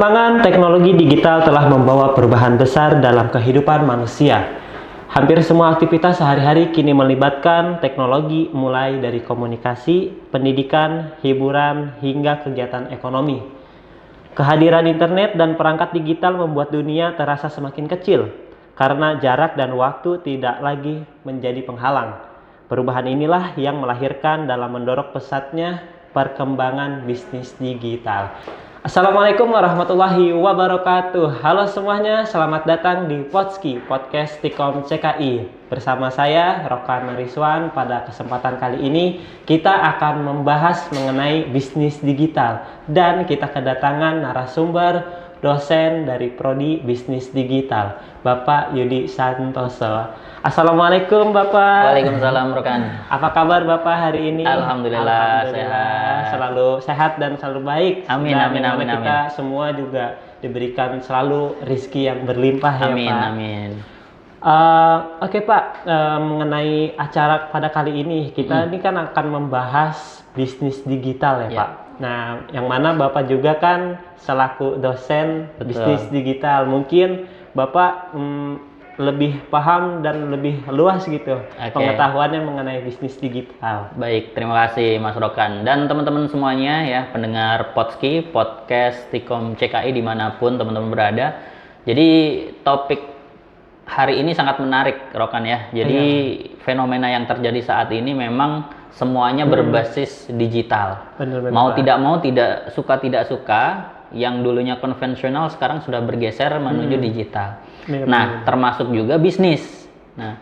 Perkembangan teknologi digital telah membawa perubahan besar dalam kehidupan manusia. Hampir semua aktivitas sehari-hari kini melibatkan teknologi, mulai dari komunikasi, pendidikan, hiburan, hingga kegiatan ekonomi. Kehadiran internet dan perangkat digital membuat dunia terasa semakin kecil, karena jarak dan waktu tidak lagi menjadi penghalang. Perubahan inilah yang melahirkan dalam mendorong pesatnya perkembangan bisnis digital. Assalamualaikum warahmatullahi wabarakatuh. Halo semuanya, selamat datang di Potski, Podcast Tikom CKI. Bersama saya, Rokan Rizwan. Pada kesempatan kali ini, kita akan membahas mengenai bisnis digital. Dan kita kedatangan narasumber dosen dari Prodi Bisnis Digital, Bapak Yudi Santoso. Assalamualaikum Bapak. Waalaikumsalam Rokan. Apa kabar Bapak hari ini? Alhamdulillah sehat. Selalu sehat dan selalu baik. Amin, dan amin, amin, kita semua juga diberikan selalu rezeki yang berlimpah amin, ya Pak. Amin. Oke Pak, mengenai acara pada kali ini kita ini kan akan membahas bisnis digital ya Pak. Nah, yang mana Bapak juga kan selaku dosen bisnis digital, mungkin Bapak lebih paham dan lebih luas gitu pengetahuannya mengenai bisnis digital. Baik, terima kasih Mas Rokan dan teman-teman semuanya ya, pendengar Potski, Podcast Tikom CKI dimanapun teman-teman berada. Jadi topik hari ini sangat menarik Rokan ya. Jadi fenomena yang terjadi saat ini memang semuanya berbasis digital. Benar, mau tidak mau, tidak suka, yang dulunya konvensional sekarang sudah bergeser menuju digital. Nah, termasuk juga bisnis. Nah,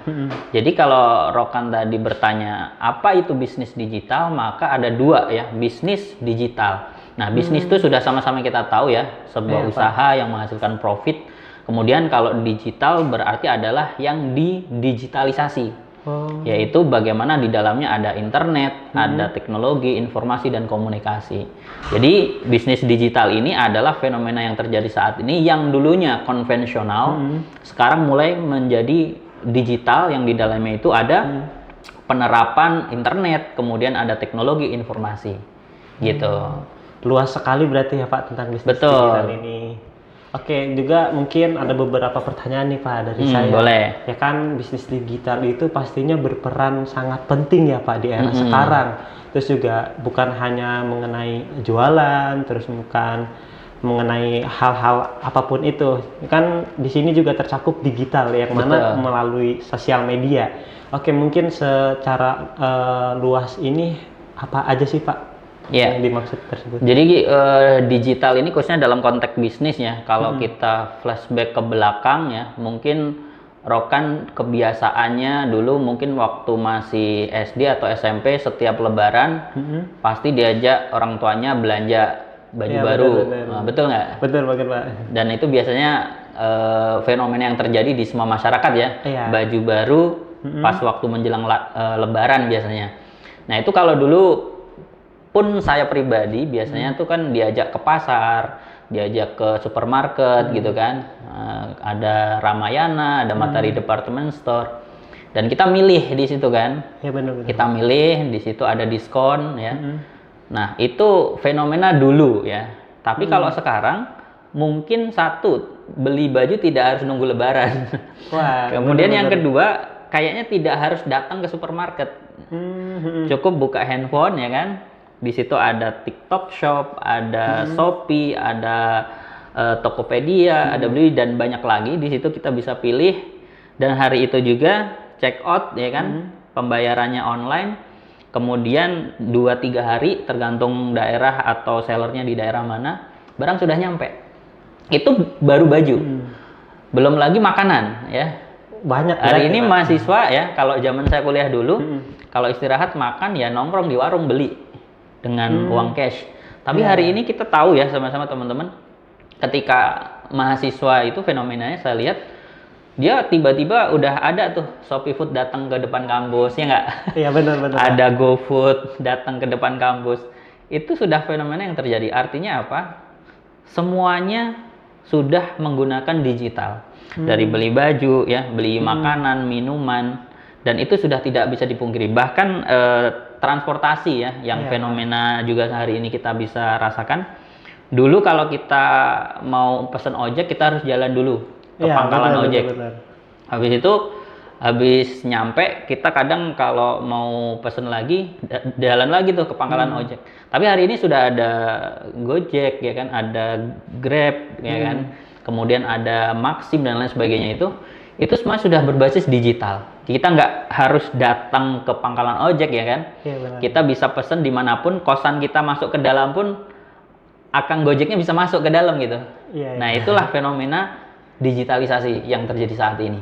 jadi kalau Rokan tadi bertanya apa itu bisnis digital, maka ada dua ya, bisnis digital. Nah, bisnis itu sudah sama-sama kita tahu ya, sebuah usaha yang menghasilkan profit. Kemudian kalau digital berarti adalah yang didigitalisasi. Yaitu bagaimana di dalamnya ada internet, ada teknologi, informasi, dan komunikasi. Jadi bisnis digital ini adalah fenomena yang terjadi saat ini yang dulunya konvensional, sekarang mulai menjadi digital, yang di dalamnya itu ada penerapan internet, kemudian ada teknologi informasi. Gitu. Luas sekali berarti ya Pak tentang bisnis digital ini. Oke, juga mungkin ada beberapa pertanyaan nih Pak dari saya. Boleh. Ya kan, bisnis digital itu pastinya berperan sangat penting ya Pak di era sekarang. Terus juga bukan hanya mengenai jualan, terus bukan mengenai hal-hal apapun itu. Kan di sini juga tercakup digital yang mana melalui sosial media. Oke, mungkin secara luas ini apa aja sih Pak? Yang dimaksud tersebut. Jadi digital ini khususnya dalam konteks bisnis ya. Kalau kita flashback ke belakang ya, mungkin Rokan kebiasaannya dulu mungkin waktu masih SD atau SMP setiap Lebaran pasti diajak orang tuanya belanja baju baru. Betul nggak? Betul banget Pak. Dan itu biasanya fenomena yang terjadi di semua masyarakat ya. Baju baru pas waktu menjelang Lebaran biasanya. Nah itu kalau dulu pun saya pribadi biasanya tuh kan diajak ke pasar, diajak ke supermarket gitu kan, ada Ramayana, ada Matahari Department Store, dan kita milih di situ kan. Ya benar. Kita milih di situ ada diskon ya. Nah itu fenomena dulu ya. Tapi kalau sekarang mungkin satu, beli baju tidak harus nunggu Lebaran. Wah, kemudian yang kedua, kayaknya tidak harus datang ke supermarket, cukup buka handphone ya kan. Di situ ada TikTok Shop, ada Shopee, ada Tokopedia, ada Beli, dan banyak lagi. Di situ kita bisa pilih, dan hari itu juga check out ya kan, pembayarannya online. Kemudian 2-3 hari tergantung daerah atau sellernya di daerah mana, barang sudah nyampe. Itu baru baju, belum lagi makanan ya. Banyak hari ini mahasiswa ya, kalau zaman saya kuliah dulu, kalau istirahat makan ya nongkrong di warung beli dengan uang cash. Tapi hari ini kita tahu ya sama-sama teman-teman, ketika mahasiswa itu fenomenanya saya lihat, dia tiba-tiba udah ada tuh Shopee Food datang ke depan kampus, ya nggak? Iya benar. Ada GoFood datang ke depan kampus. Itu sudah fenomena yang terjadi. Artinya apa? Semuanya sudah menggunakan digital. Dari beli baju ya, beli makanan, minuman, dan itu sudah tidak bisa dipungkiri. Bahkan transportasi ya, yang fenomena juga hari ini kita bisa rasakan. Dulu kalau kita mau pesen ojek kita harus jalan dulu ke Iya, pangkalan benar, ojek. benar. Habis itu habis nyampe kita kadang kalau mau pesen lagi jalan lagi tuh ke pangkalan ojek. Tapi hari ini sudah ada Gojek ya kan, ada Grab ya kan. Kemudian ada Maxim dan lain sebagainya itu semua sudah berbasis digital. Kita nggak harus datang ke pangkalan ojek ya kan. Iya, benar. Kita bisa pesen dimanapun, kosan kita masuk ke dalam pun akan Gojeknya bisa masuk ke dalam gitu. Iya, Nah iya. itulah fenomena digitalisasi yang terjadi saat ini.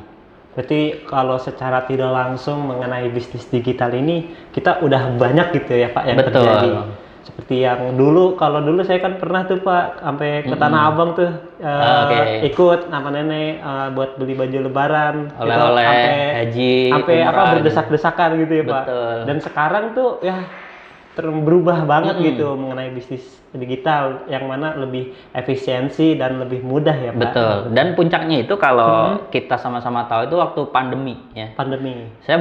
Berarti kalau secara tidak langsung mengenai bisnis digital ini kita udah banyak gitu ya Pak yang Betul. terjadi. Seperti yang dulu, kalau dulu saya kan pernah tuh Pak sampai ke Tanah Abang tuh Oke. ikut sama nenek buat beli baju lebaran, gitu, Oleh-oleh, haji, sampai apa umrah, berdesak-desakan gitu ya Pak. Betul. Dan sekarang tuh ya berubah banget gitu mengenai bisnis digital yang mana lebih efisiensi dan lebih mudah ya Pak. Betul. Dan puncaknya itu kalau kita sama-sama tahu itu waktu pandemi ya. Pandemi. Saya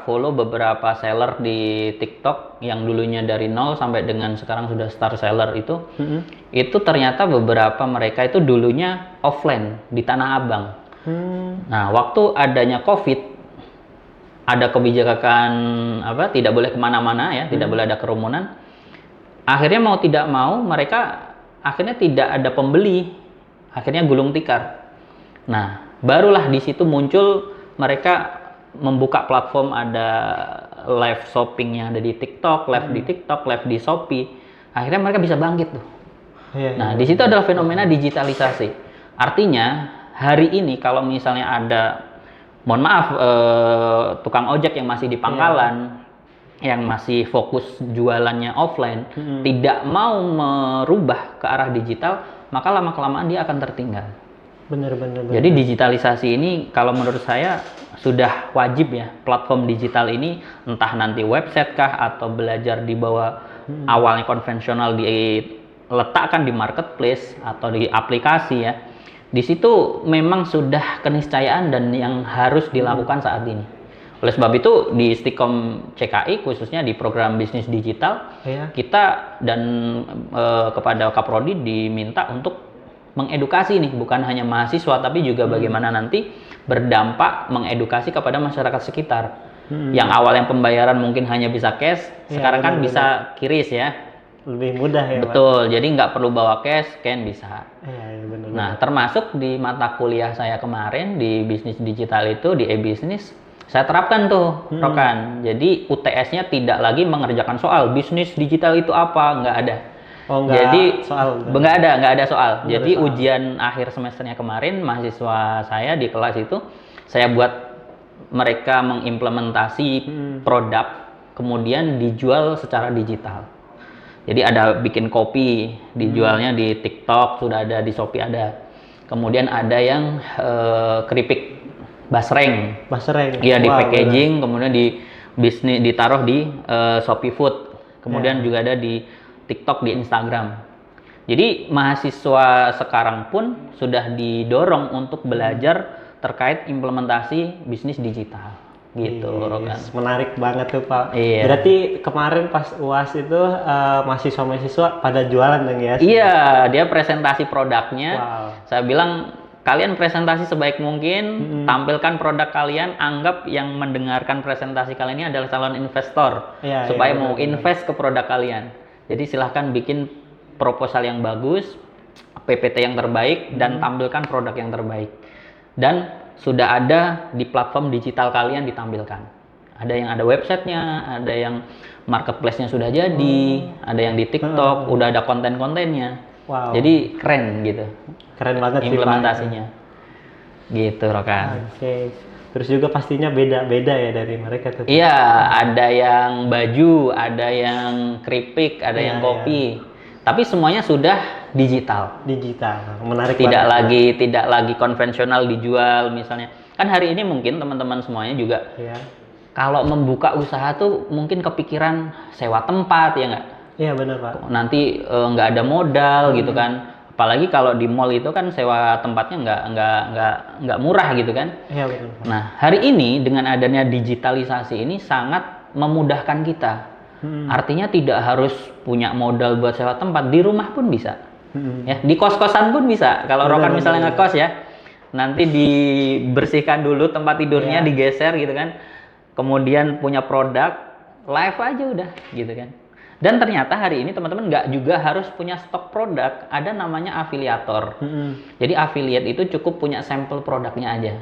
follow beberapa seller di TikTok yang dulunya dari nol sampai dengan sekarang sudah star seller itu. Itu ternyata beberapa mereka itu dulunya offline di Tanah Abang. Nah, waktu adanya COVID, ada kebijakan tidak boleh kemana-mana ya, tidak boleh ada kerumunan. Akhirnya mau tidak mau mereka akhirnya tidak ada pembeli, akhirnya gulung tikar. Nah, barulah di situ muncul mereka membuka platform, ada live shopping yang ada di TikTok, live di TikTok, live di Shopee. Akhirnya mereka bisa bangkit tuh. Iya, Nah, di situ adalah fenomena digitalisasi. Artinya hari ini kalau misalnya ada, mohon maaf, tukang ojek yang masih di pangkalan, yang masih fokus jualannya offline, tidak mau merubah ke arah digital, maka lama-kelamaan dia akan tertinggal. Bener. Jadi digitalisasi ini kalau menurut saya sudah wajib ya, platform digital ini, entah nanti website kah atau belajar di bawah awalnya konvensional diletakkan di marketplace atau di aplikasi ya. Di situ memang sudah keniscayaan dan yang harus dilakukan saat ini. Oleh sebab itu di Stikom CKI khususnya di program bisnis digital, kita dan kepada Kaprodi diminta untuk mengedukasi nih, bukan hanya mahasiswa tapi juga bagaimana nanti berdampak mengedukasi kepada masyarakat sekitar. Yang awalnya pembayaran mungkin hanya bisa cash, sekarang kan bisa QRIS ya. Lebih mudah ya Betul, jadi nggak perlu bawa cash, scan bisa. bener. Nah, termasuk di mata kuliah saya kemarin di bisnis digital itu, di e-bisnis, saya terapkan tuh, Rokan. Jadi UTS-nya tidak lagi mengerjakan soal bisnis digital itu apa, nggak ada. Jadi nggak ada soal. Jadi ujian akhir semesternya kemarin, mahasiswa saya di kelas itu, saya buat mereka mengimplementasi produk, kemudian dijual secara digital. Jadi ada bikin kopi, dijualnya di TikTok, sudah ada di Shopee ada. Kemudian ada yang keripik basreng. Iya, di packaging, kemudian di bisnis ditaruh di Shopee Food. Kemudian juga ada di TikTok, di Instagram. Jadi mahasiswa sekarang pun sudah didorong untuk belajar terkait implementasi bisnis digital. Gitu, Rokan. Menarik banget tuh Pak. Iya. Berarti kemarin pas UAS itu mahasiswa-mahasiswa pada jualan dong ya? Iya, dia presentasi produknya. Wow. Saya bilang kalian presentasi sebaik mungkin, tampilkan produk kalian, anggap yang mendengarkan presentasi kalian ini adalah calon investor, supaya mau invest ke produk kalian. Jadi silahkan bikin proposal yang bagus, PPT yang terbaik, dan tampilkan produk yang terbaik. Dan sudah ada di platform digital kalian ditampilkan. Ada yang ada websitenya, ada yang marketplace-nya sudah jadi, ada yang di TikTok, udah ada konten-kontennya. Wow. Jadi keren gitu. Keren banget implementasinya. Gitu, Rokan. Oke. Terus juga pastinya beda-beda ya dari mereka tuh. Iya, ada yang baju, ada yang keripik, ada yang kopi. Tapi semuanya sudah digital. Menarik banget. Tidak lagi konvensional dijual misalnya. Kan hari ini mungkin teman-teman semuanya juga kalau membuka usaha tuh mungkin kepikiran sewa tempat ya nggak? Iya benar Pak. Nanti nggak ada modal gitu kan. Apalagi kalau di mall itu kan sewa tempatnya nggak murah gitu kan. Iya benar. Nah, hari ini dengan adanya digitalisasi ini sangat memudahkan kita. Artinya tidak harus punya modal buat sewa tempat, di rumah pun bisa. Ya, di kos-kosan pun bisa. Kalau Rokan misalnya ngekos ya, nanti dibersihkan dulu tempat tidurnya, digeser gitu kan. Kemudian punya produk, live aja udah gitu kan. Dan ternyata hari ini teman-teman nggak juga harus punya stok produk, ada namanya afiliator. Jadi affiliate itu cukup punya sampel produknya aja.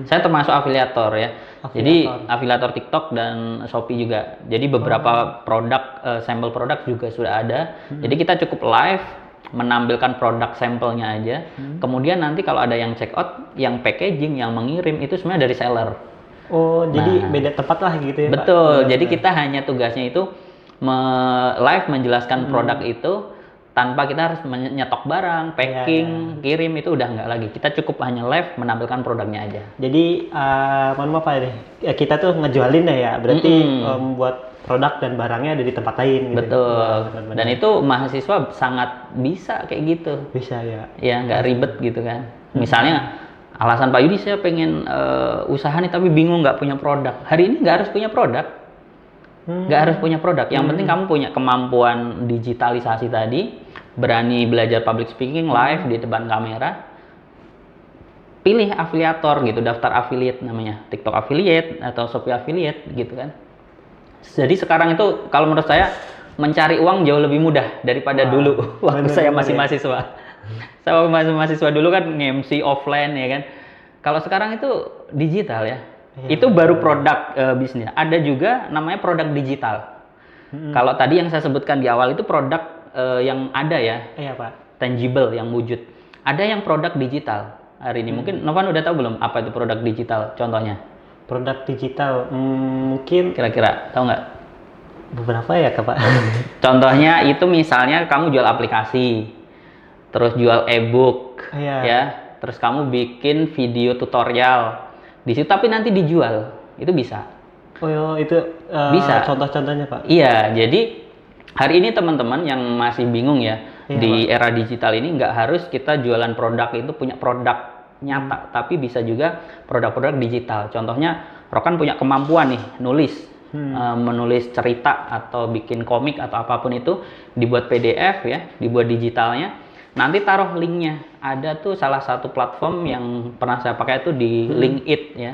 Saya termasuk afiliator ya. Jadi afiliator TikTok dan Shopee juga. Jadi beberapa produk, sampel produk juga sudah ada. Jadi kita cukup live menampilkan produk sampelnya aja. Kemudian nanti kalau ada yang check out, yang packaging, yang mengirim itu sebenarnya dari seller. Oh, jadi beda tempat lah gitu ya, betul. Pak? Jadi kita hanya tugasnya itu live menjelaskan produk itu tanpa kita harus menyetok barang, packing, kirim, itu udah nggak lagi. Kita cukup hanya live menampilkan produknya aja. Jadi mohon maaf ya, kita tuh ngejualin ya, berarti buat produk dan barangnya ada di tempat lain gitu. Betul. Dan itu mahasiswa sangat bisa kayak gitu. Bisa ya. Ya, nggak ribet gitu kan. Misalnya alasan Pak Yudi, saya pengen usaha nih tapi bingung nggak punya produk. Hari ini nggak harus punya produk. Nggak harus punya produk. Yang penting kamu punya kemampuan digitalisasi tadi, berani belajar public speaking live di depan kamera. Pilih afiliator gitu, daftar affiliate namanya, TikTok affiliate atau Shopee affiliate gitu kan. Jadi sekarang itu kalau menurut saya mencari uang jauh lebih mudah daripada dulu waktu saya masih mahasiswa. Saya masih mahasiswa dulu kan nge-MC offline ya kan. Kalau sekarang itu digital ya. Itu baru produk bisnis. Ada juga namanya produk digital. Kalau tadi yang saya sebutkan di awal itu produk yang ada ya. Iya, Pak. Tangible, yang wujud. Ada yang produk digital hari ini. Mungkin Novan udah tahu belum apa itu produk digital contohnya? Produk digital mungkin kira-kira tahu nggak? Beberapa ya, Pak. Contohnya itu misalnya kamu jual aplikasi, terus jual e-book, ya. Terus kamu bikin video tutorial di situ tapi nanti dijual, itu bisa. Oh itu bisa. Contoh-contohnya, Pak? Iya, jadi hari ini teman-teman yang masih bingung ya, di era digital ini nggak harus kita jualan produk itu punya produk nyata, tapi bisa juga produk-produk digital. Contohnya Rokan punya kemampuan nih nulis, menulis cerita atau bikin komik atau apapun itu, dibuat PDF ya, dibuat digitalnya. Nanti taruh linknya. Ada tuh salah satu platform yang pernah saya pakai itu di LinkedIn ya,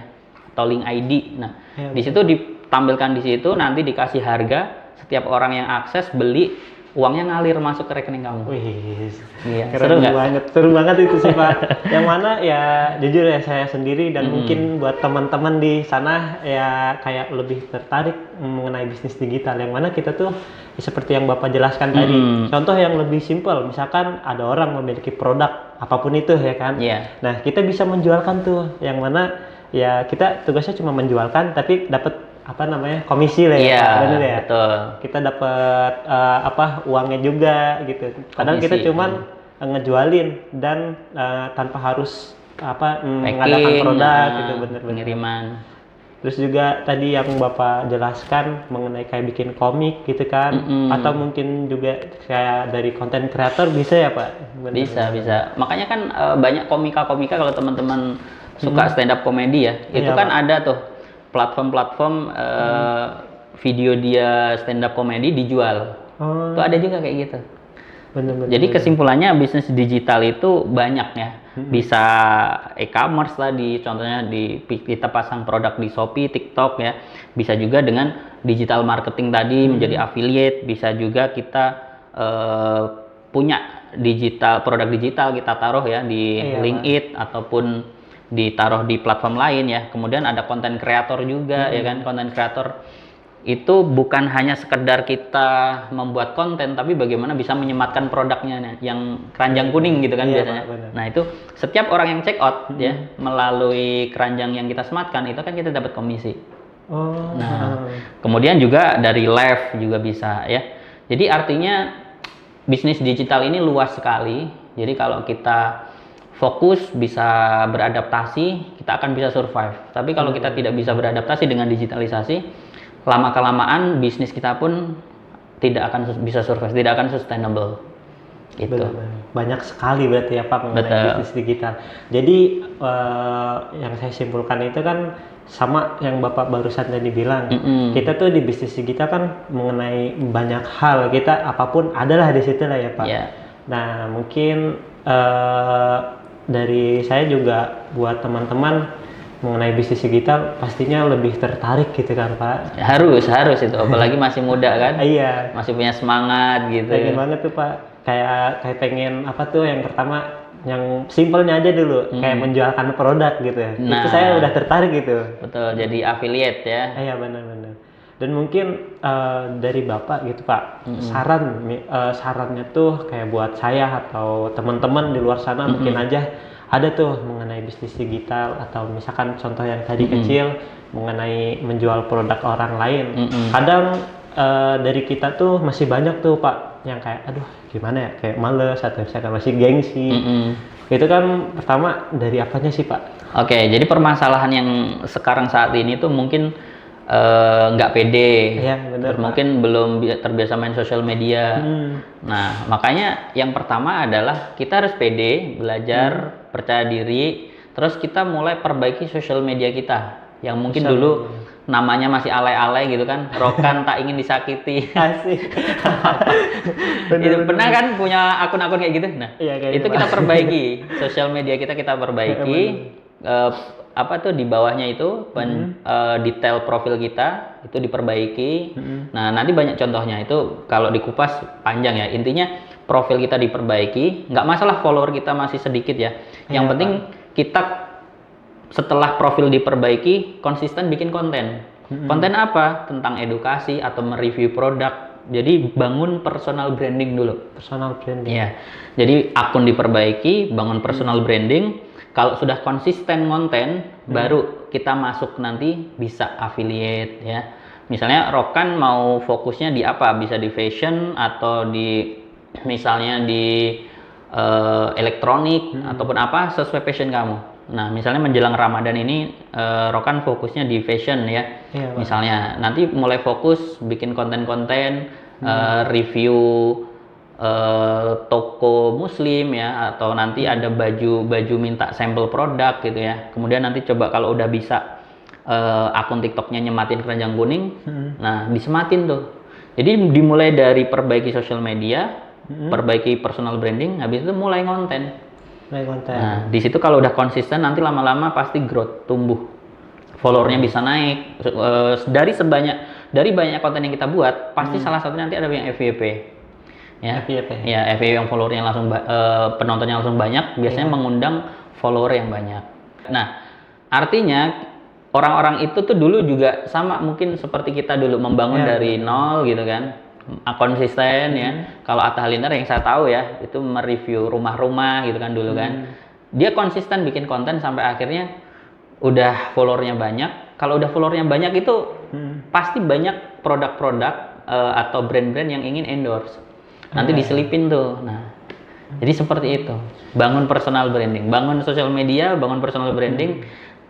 atau Link ID. Nah, di situ ditampilkan di situ, nanti dikasih harga, setiap orang yang akses beli, uangnya ngalir masuk ke rekening kamu. Wih, iya, seru banget, seru banget itu sih Pak. Yang mana ya jujur ya saya sendiri dan mungkin buat teman-teman di sana ya kayak lebih tertarik mengenai bisnis digital. Yang mana kita tuh seperti yang Bapak jelaskan tadi. Contoh yang lebih simpel, misalkan ada orang memiliki produk apapun itu ya kan. Nah kita bisa menjualkan tuh, yang mana ya kita tugasnya cuma menjualkan tapi dapat apa namanya komisi lah ya, benar ya. Betul. Kita dapat uangnya juga gitu. Kadang kita cuman ngejualin dan tanpa harus mengadakan produk gitu, bener-bener. Pengiriman. Terus juga tadi yang Bapak jelaskan mengenai kayak bikin komik gitu kan, atau mungkin juga kayak dari konten kreator bisa ya Pak? Bisa. Makanya kan banyak komika-komika kalau teman-teman suka stand up comedy ya, itu kan Pak. Ada tuh platform-platform video dia stand up comedy dijual. Itu ada juga kayak gitu. Bener. Jadi kesimpulannya bisnis digital itu banyak ya. Bisa e-commerce tadi, contohnya kita pasang produk di Shopee, TikTok ya. Bisa juga dengan digital marketing tadi menjadi affiliate. Bisa juga kita punya produk digital kita taruh ya di LinkedIn ataupun ditaruh di platform lain ya. Kemudian ada konten kreator juga ya kan. Konten kreator itu bukan hanya sekedar kita membuat konten, tapi bagaimana bisa menyematkan produknya yang keranjang kuning gitu kan biasanya. Nah itu setiap orang yang check out ya melalui keranjang yang kita sematkan itu kan kita dapat komisi. Nah kemudian juga dari live juga bisa ya. Jadi artinya bisnis digital ini luas sekali. Jadi kalau kita fokus bisa beradaptasi, kita akan bisa survive. Tapi kalau kita tidak bisa beradaptasi dengan digitalisasi, lama-kelamaan bisnis kita pun tidak akan bisa survive, tidak akan sustainable. Itu banyak sekali berarti ya Pak mengenai bisnis digital. Jadi yang saya simpulkan itu kan sama yang Bapak barusan tadi bilang, kita tuh di bisnis digital kan mengenai banyak hal, kita apapun adalah di situ lah ya Pak. Nah, mungkin dari saya juga buat teman-teman mengenai bisnis digital pastinya lebih tertarik gitu kan Pak. Harus itu, apalagi masih muda kan. Iya. Masih punya semangat gitu. Pengen banget tuh Pak. Kayak pengen apa tuh yang pertama yang simpelnya aja dulu, kayak menjualkan produk gitu ya. Nah, itu saya udah tertarik gitu. Betul, jadi affiliate ya. Iya benar-benar. Dan mungkin dari Bapak gitu Pak, sarannya tuh kayak buat saya atau teman-teman di luar sana mungkin aja ada tuh mengenai bisnis digital atau misalkan contoh yang tadi kecil mengenai menjual produk orang lain. Kadang dari kita tuh masih banyak tuh Pak yang kayak aduh gimana ya, kayak males atau misalkan masih gengsi. Itu kan pertama dari apanya sih Pak? Oke, jadi permasalahan yang sekarang saat ini tuh mungkin nggak pede, Iya, bener, mungkin belum terbiasa main sosial media. Nah, makanya yang pertama adalah kita harus pede, belajar, percaya diri, terus kita mulai perbaiki sosial media kita. Yang mungkin dulu namanya masih alay-alay gitu kan, Rokan tak ingin disakiti. Asik. Itu pernah kan punya akun-akun kayak gitu? Nah, iya, itu kita perbaiki, sosial media kita perbaiki. Apa tuh di bawahnya itu detail profil kita itu diperbaiki. Nah, nanti banyak contohnya, itu kalau dikupas panjang ya. Intinya profil kita diperbaiki, nggak masalah follower kita masih sedikit ya. Yang penting kita setelah profil diperbaiki konsisten bikin konten. Konten apa? Tentang edukasi atau mereview produk. Jadi bangun personal branding dulu. Personal branding. Iya. Jadi akun diperbaiki, bangun personal branding. Kalau sudah konsisten konten, baru kita masuk nanti bisa affiliate ya. Misalnya Rokan mau fokusnya di apa? Bisa di fashion atau di misalnya di elektronik ataupun apa sesuai passion kamu. Nah, misalnya menjelang Ramadan ini Rokan fokusnya di fashion ya. Iya, misalnya nanti mulai fokus bikin konten-konten review toko muslim ya, atau nanti ada baju minta sampel produk gitu ya. Kemudian nanti coba kalau udah bisa akun TikToknya nyematin keranjang kuning, nah disematin tuh. Jadi dimulai dari perbaiki sosial media, perbaiki personal branding, habis itu mulai konten. Nah, di situ kalau udah konsisten nanti lama-lama pasti growth, tumbuh. Followernya bisa naik. Dari banyak konten yang kita buat, pasti salah satunya nanti ada yang FYP. Ya, FYP yang followernya langsung penontonnya langsung banyak, biasanya mengundang follower yang banyak. Nah, artinya orang-orang itu tuh dulu juga sama mungkin seperti kita dulu membangun dari nol gitu kan, konsisten ya. Kalau Atta Halilintar yang saya tahu ya, itu mereview rumah-rumah gitu kan dulu kan. Dia konsisten bikin konten sampai akhirnya udah followernya banyak. Kalau udah followernya banyak itu pasti banyak produk-produk atau brand-brand yang ingin endorse. Nanti diselipin tuh. Nah, jadi seperti itu. Bangun personal branding, bangun sosial media, bangun personal branding.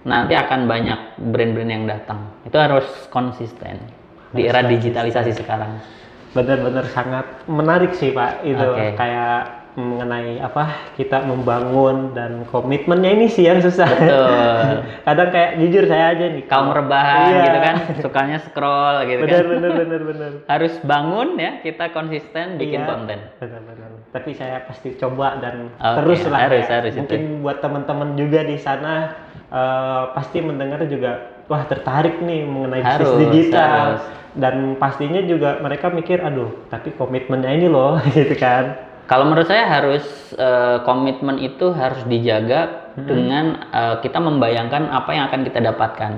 Nanti akan banyak brand-brand yang datang. Itu harus konsisten di era digitalisasi sekarang. Benar-benar sangat menarik sih Pak itu. Kayak mengenai apa kita membangun dan komitmennya ini sih yang susah. Betul. Kadang kayak jujur saya aja nih. Kaum rebahan gitu kan, sukanya scroll gitu kan. Benar. Harus bangun ya, kita konsisten bikin konten. Benar. Tapi saya pasti coba dan terus lah. Harus mungkin buat teman-teman juga di sana pasti mendengar juga wah tertarik nih mengenai bisnis digital. Dan pastinya juga mereka mikir aduh tapi komitmennya ini loh gitu kan. Kalau menurut saya harus komitmen itu harus dijaga dengan kita membayangkan apa yang akan kita dapatkan.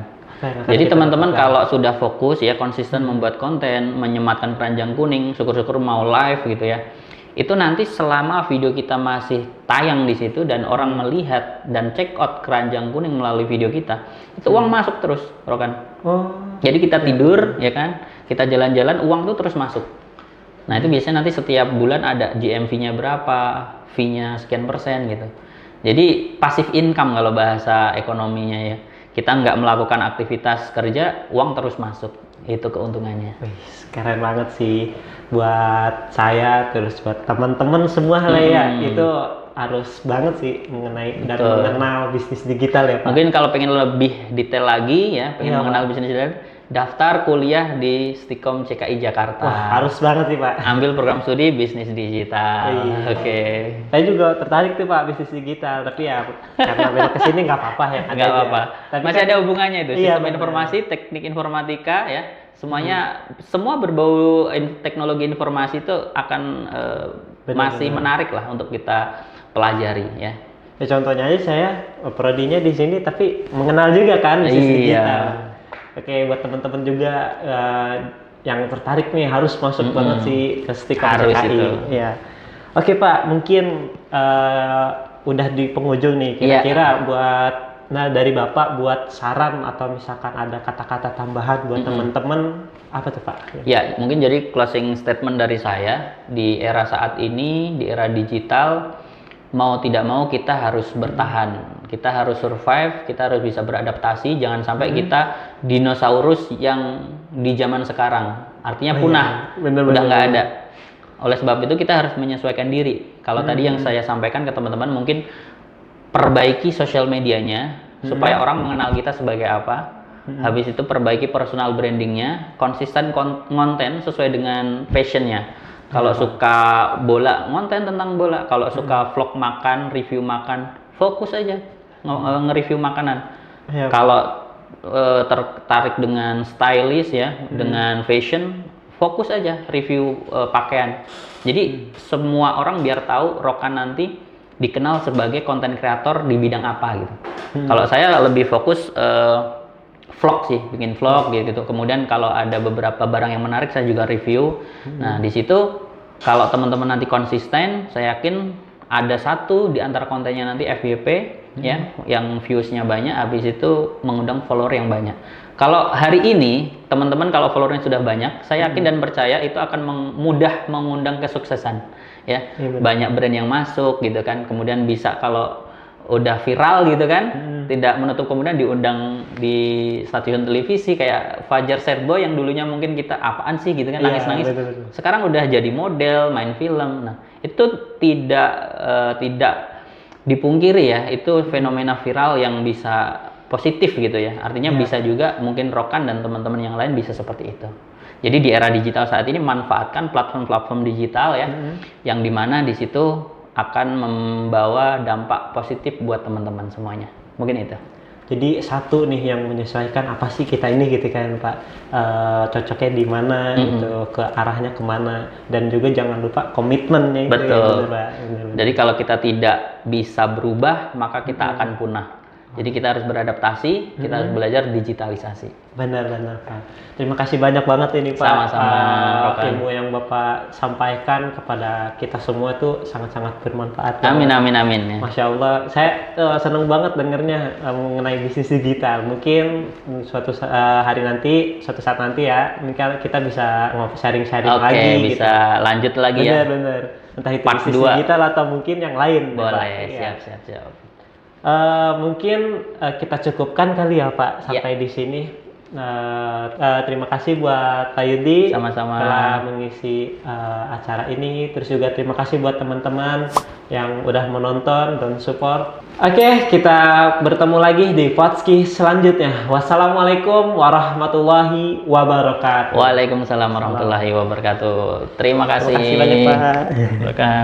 Jadi teman-teman kalau sudah fokus ya konsisten membuat konten, menyematkan keranjang kuning, syukur-syukur mau live gitu ya. Itu nanti selama video kita masih tayang di situ dan orang melihat dan check out keranjang kuning melalui video kita, itu uang masuk terus, Rokan. Jadi kita tidur ya kan, kita jalan-jalan uang tuh terus masuk. Nah, itu biasanya nanti setiap bulan ada GMV-nya berapa, fee-nya sekian persen gitu. Jadi passive income kalau bahasa ekonominya ya. Kita nggak melakukan aktivitas kerja, uang terus masuk. Itu keuntungannya. Keren banget sih buat saya, terus buat teman-teman semua lah ya. Itu harus banget sih mengenai dan mengenal bisnis digital ya Pak. Mungkin kalau pengen lebih detail lagi ya, pengen mengenal bisnis digital, daftar kuliah di Stikom CKI Jakarta. Wah, harus banget sih Pak. Ambil program studi bisnis digital. Iya. Oke. Saya juga tertarik tuh Pak bisnis digital, tapi ya karena belok ke sini nggak apa-apa ya. Nggak apa-apa. Masih kan, ada hubungannya itu. iya, Sistem benar. informasi, teknik informatika ya. Semuanya semua berbau teknologi informasi itu akan masih menarik lah untuk kita pelajari ya. Ya contohnya aja saya prodinya di sini tapi mengenal juga kan bisnis digital. Oke, buat teman-teman juga yang tertarik nih harus masuk banget sih ke Stikom Harus CKI. itu. Ya. Oke Pak, mungkin udah di penghujung nih. Kira-kira buat dari Bapak buat saran atau misalkan ada kata-kata tambahan buat teman-teman apa tuh Pak? Ya, mungkin jadi closing statement dari saya di era saat ini, di era digital, mau tidak mau kita harus bertahan, kita harus survive, kita harus bisa beradaptasi, jangan sampai kita dinosaurus yang di zaman sekarang, artinya punah, udah nggak ada. Oleh sebab itu kita harus menyesuaikan diri. Kalau tadi yang saya sampaikan ke teman-teman, mungkin perbaiki sosial medianya supaya orang mengenal kita sebagai apa. Habis itu perbaiki personal brandingnya, konsisten konten sesuai dengan passionnya. Kalau suka bola, konten tentang bola. Kalau suka vlog makan, review makan, fokus aja nge-review makanan. Kalau tertarik dengan stylish ya, dengan fashion, fokus aja review pakaian. Jadi semua orang biar tahu Rokan nanti dikenal sebagai konten kreator di bidang apa gitu. Kalau saya lebih fokus vlog sih, bikin vlog gitu. Kemudian kalau ada beberapa barang yang menarik saya juga review. Nah, di situ kalau teman-teman nanti konsisten, saya yakin ada satu di antara kontennya nanti FYP ya, yang viewsnya banyak, habis itu mengundang follower yang banyak. Kalau hari ini teman-teman kalau followernya sudah banyak, saya yakin dan percaya itu akan mudah mengundang kesuksesan ya. Banyak brand yang masuk gitu kan. Kemudian bisa kalau udah viral gitu kan, tidak menutup kemudian diundang di stasiun televisi kayak Fajar Setboy yang dulunya mungkin kita apaan sih gitu kan, nangis-nangis. Sekarang udah jadi model, main film. Nah, itu tidak dipungkiri ya, itu fenomena viral yang bisa positif gitu ya. Artinya bisa juga mungkin Rokan dan teman-teman yang lain bisa seperti itu. Jadi di era digital saat ini manfaatkan platform-platform digital ya, yang dimana di situ akan membawa dampak positif buat teman-teman semuanya. Mungkin itu. Jadi satu nih yang menyesuaikan apa sih kita ini gitu kan Pak, cocoknya di mana gitu, ke arahnya kemana, dan juga jangan lupa komitmennya. Betul. Gitu, Pak. Jadi kalau kita tidak bisa berubah maka kita akan punah. Jadi kita harus beradaptasi, kita harus belajar digitalisasi. Benar-benar Pak. Terima kasih banyak banget ini Pak. Sama-sama. Ilmu yang Bapak sampaikan kepada kita semua itu sangat-sangat bermanfaat. Amin amin amin. Ya. Masya Allah, saya senang banget dengernya mengenai bisnis digital. Mungkin suatu hari nanti, suatu saat nanti ya, mungkin kita bisa sharing-sharing lagi. Oke, bisa lanjut lagi ya. Benar-benar. Entah itu Part bisnis 2. digital atau mungkin yang lain. Boleh, ya. siap. Mungkin kita cukupkan kali ya Pak sampai di sini. Terima kasih buat Pak Yudi Sama-sama. telah mengisi acara ini. Terus juga terima kasih buat teman-teman yang udah menonton dan support. Oke, kita bertemu lagi di podcast selanjutnya. Wassalamualaikum warahmatullahi wabarakatuh. Waalaikumsalam warahmatullahi wabarakatuh. Terima kasih. Terima kasih banyak Pak.